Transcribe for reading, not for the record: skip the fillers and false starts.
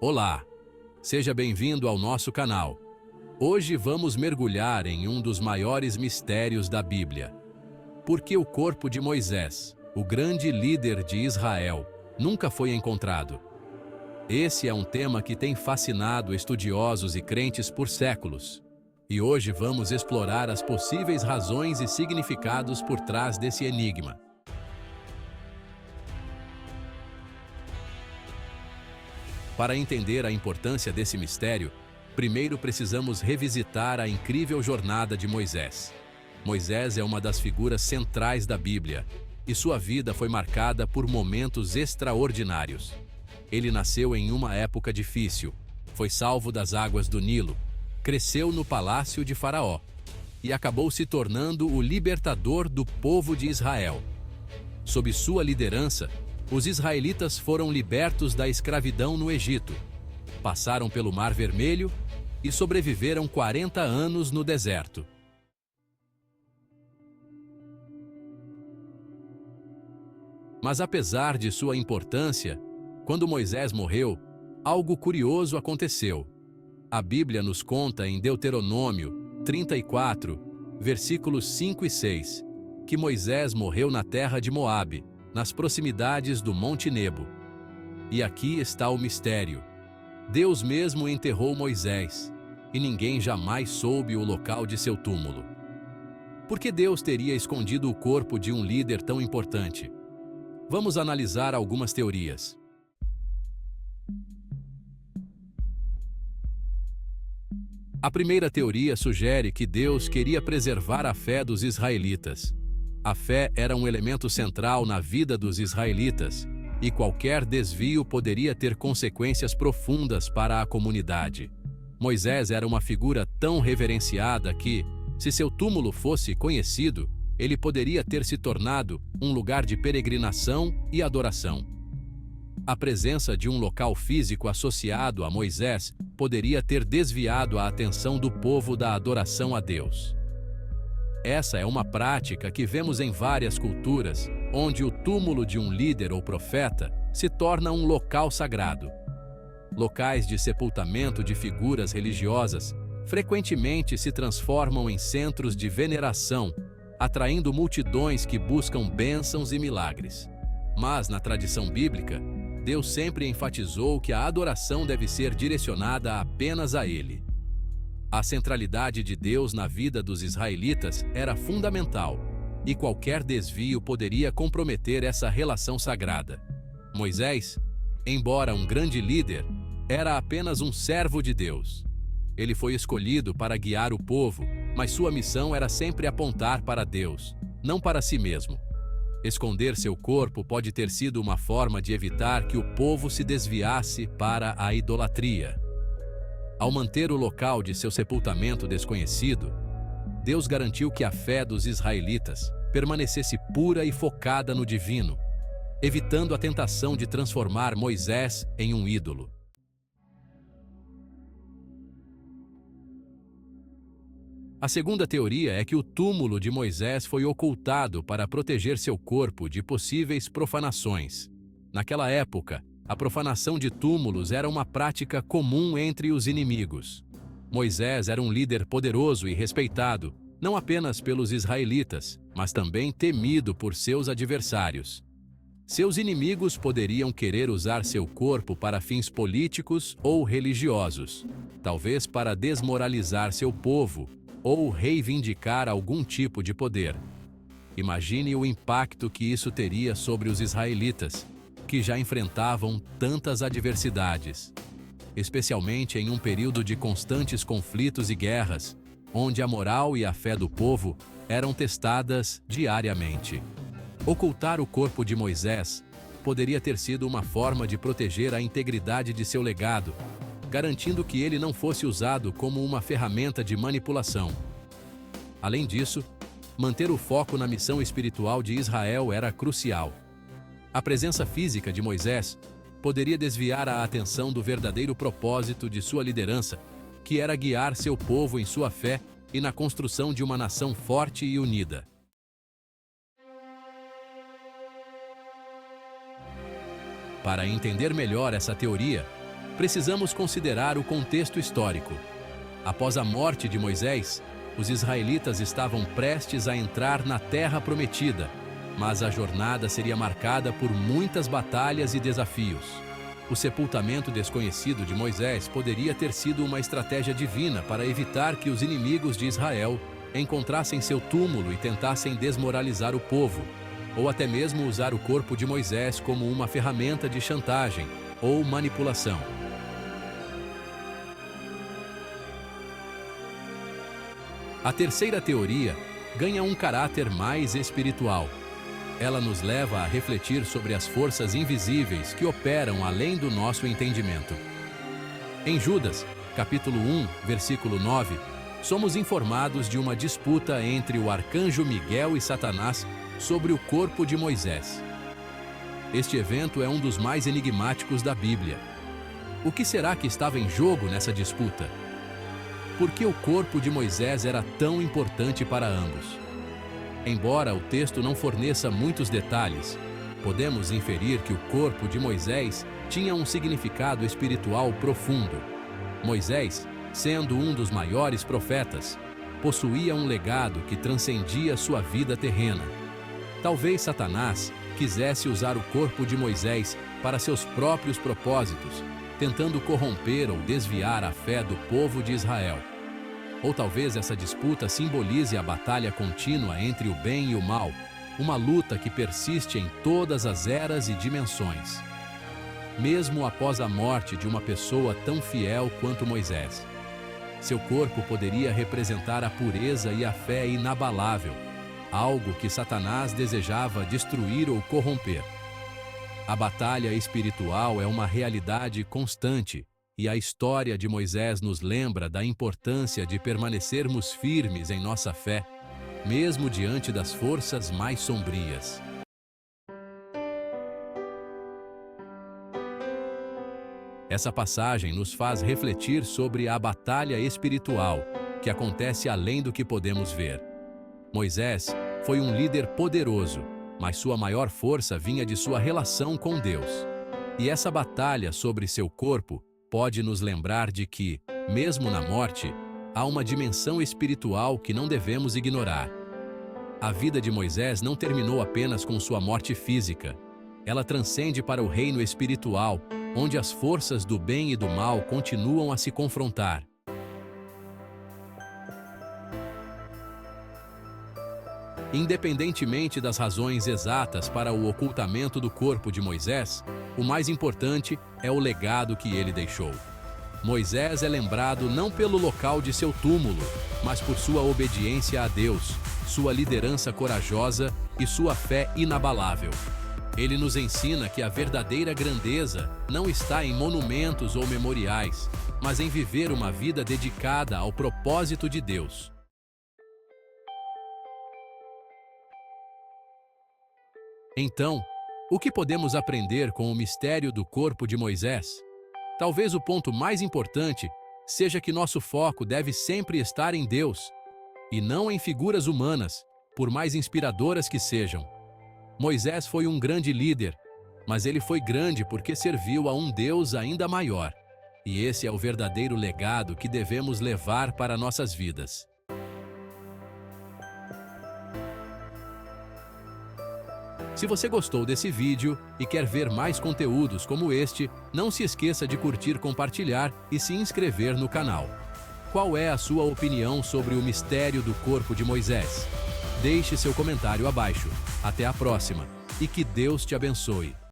Olá, seja bem-vindo ao nosso canal. Hoje vamos mergulhar em um dos maiores mistérios da Bíblia. Por que o corpo de Moisés, o grande líder de Israel, nunca foi encontrado? Esse é um tema que tem fascinado estudiosos e crentes por séculos. E hoje vamos explorar as possíveis razões e significados por trás desse enigma. Para entender a importância desse mistério, primeiro precisamos revisitar a incrível jornada de Moisés. Moisés é uma das figuras centrais da Bíblia, e sua vida foi marcada por momentos extraordinários. Ele nasceu em uma época difícil, foi salvo das águas do Nilo, cresceu no palácio de Faraó e acabou se tornando o libertador do povo de Israel. Sob sua liderança, os israelitas foram libertos da escravidão no Egito, passaram pelo Mar Vermelho e sobreviveram 40 anos no deserto. Mas apesar de sua importância, quando Moisés morreu, algo curioso aconteceu. A Bíblia nos conta em Deuteronômio 34, versículos 5 e 6, que Moisés morreu na terra de Moabe, nas proximidades do Monte Nebo. E aqui está o mistério. Deus mesmo enterrou Moisés, e ninguém jamais soube o local de seu túmulo. Por que Deus teria escondido o corpo de um líder tão importante? Vamos analisar algumas teorias. A primeira teoria sugere que Deus queria preservar a fé dos israelitas. A fé era um elemento central na vida dos israelitas, e qualquer desvio poderia ter consequências profundas para a comunidade. Moisés era uma figura tão reverenciada que, se seu túmulo fosse conhecido, ele poderia ter se tornado um lugar de peregrinação e adoração. A presença de um local físico associado a Moisés poderia ter desviado a atenção do povo da adoração a Deus. Essa é uma prática que vemos em várias culturas, onde o túmulo de um líder ou profeta se torna um local sagrado. Locais de sepultamento de figuras religiosas frequentemente se transformam em centros de veneração, atraindo multidões que buscam bênçãos e milagres. Mas, na tradição bíblica, Deus sempre enfatizou que a adoração deve ser direcionada apenas a Ele. A centralidade de Deus na vida dos israelitas era fundamental, e qualquer desvio poderia comprometer essa relação sagrada. Moisés, embora um grande líder, era apenas um servo de Deus. Ele foi escolhido para guiar o povo, mas sua missão era sempre apontar para Deus, não para si mesmo. Esconder seu corpo pode ter sido uma forma de evitar que o povo se desviasse para a idolatria. Ao manter o local de seu sepultamento desconhecido, Deus garantiu que a fé dos israelitas permanecesse pura e focada no divino, evitando a tentação de transformar Moisés em um ídolo. A segunda teoria é que o túmulo de Moisés foi ocultado para proteger seu corpo de possíveis profanações. Naquela época, a profanação de túmulos era uma prática comum entre os inimigos. Moisés era um líder poderoso e respeitado, não apenas pelos israelitas, mas também temido por seus adversários. Seus inimigos poderiam querer usar seu corpo para fins políticos ou religiosos, talvez para desmoralizar seu povo ou reivindicar algum tipo de poder. Imagine o impacto que isso teria sobre os israelitas, que já enfrentavam tantas adversidades, especialmente em um período de constantes conflitos e guerras, onde a moral e a fé do povo eram testadas diariamente. Ocultar o corpo de Moisés poderia ter sido uma forma de proteger a integridade de seu legado, garantindo que ele não fosse usado como uma ferramenta de manipulação. Além disso, manter o foco na missão espiritual de Israel era crucial. A presença física de Moisés poderia desviar a atenção do verdadeiro propósito de sua liderança, que era guiar seu povo em sua fé e na construção de uma nação forte e unida. Para entender melhor essa teoria, precisamos considerar o contexto histórico. Após a morte de Moisés, os israelitas estavam prestes a entrar na Terra Prometida, mas a jornada seria marcada por muitas batalhas e desafios. O sepultamento desconhecido de Moisés poderia ter sido uma estratégia divina para evitar que os inimigos de Israel encontrassem seu túmulo e tentassem desmoralizar o povo, ou até mesmo usar o corpo de Moisés como uma ferramenta de chantagem ou manipulação. A terceira teoria ganha um caráter mais espiritual. Ela nos leva a refletir sobre as forças invisíveis que operam além do nosso entendimento. Em Judas, capítulo 1, versículo 9, somos informados de uma disputa entre o arcanjo Miguel e Satanás sobre o corpo de Moisés. Este evento é um dos mais enigmáticos da Bíblia. O que será que estava em jogo nessa disputa? Por que o corpo de Moisés era tão importante para ambos? Embora o texto não forneça muitos detalhes, podemos inferir que o corpo de Moisés tinha um significado espiritual profundo. Moisés, sendo um dos maiores profetas, possuía um legado que transcendia sua vida terrena. Talvez Satanás quisesse usar o corpo de Moisés para seus próprios propósitos, tentando corromper ou desviar a fé do povo de Israel. Ou talvez essa disputa simbolize a batalha contínua entre o bem e o mal, uma luta que persiste em todas as eras e dimensões. Mesmo após a morte de uma pessoa tão fiel quanto Moisés, seu corpo poderia representar a pureza e a fé inabalável, algo que Satanás desejava destruir ou corromper. A batalha espiritual é uma realidade constante, e a história de Moisés nos lembra da importância de permanecermos firmes em nossa fé, mesmo diante das forças mais sombrias. Essa passagem nos faz refletir sobre a batalha espiritual, que acontece além do que podemos ver. Moisés foi um líder poderoso, mas sua maior força vinha de sua relação com Deus. E essa batalha sobre seu corpo pode nos lembrar de que, mesmo na morte, há uma dimensão espiritual que não devemos ignorar. A vida de Moisés não terminou apenas com sua morte física. Ela transcende para o reino espiritual, onde as forças do bem e do mal continuam a se confrontar. Independentemente das razões exatas para o ocultamento do corpo de Moisés, o mais importante é o legado que ele deixou. Moisés é lembrado não pelo local de seu túmulo, mas por sua obediência a Deus, sua liderança corajosa e sua fé inabalável. Ele nos ensina que a verdadeira grandeza não está em monumentos ou memoriais, mas em viver uma vida dedicada ao propósito de Deus. Então, o que podemos aprender com o mistério do corpo de Moisés? Talvez o ponto mais importante seja que nosso foco deve sempre estar em Deus, e não em figuras humanas, por mais inspiradoras que sejam. Moisés foi um grande líder, mas ele foi grande porque serviu a um Deus ainda maior. E esse é o verdadeiro legado que devemos levar para nossas vidas. Se você gostou desse vídeo e quer ver mais conteúdos como este, não se esqueça de curtir, compartilhar e se inscrever no canal. Qual é a sua opinião sobre o mistério do corpo de Moisés? Deixe seu comentário abaixo. Até a próxima e que Deus te abençoe.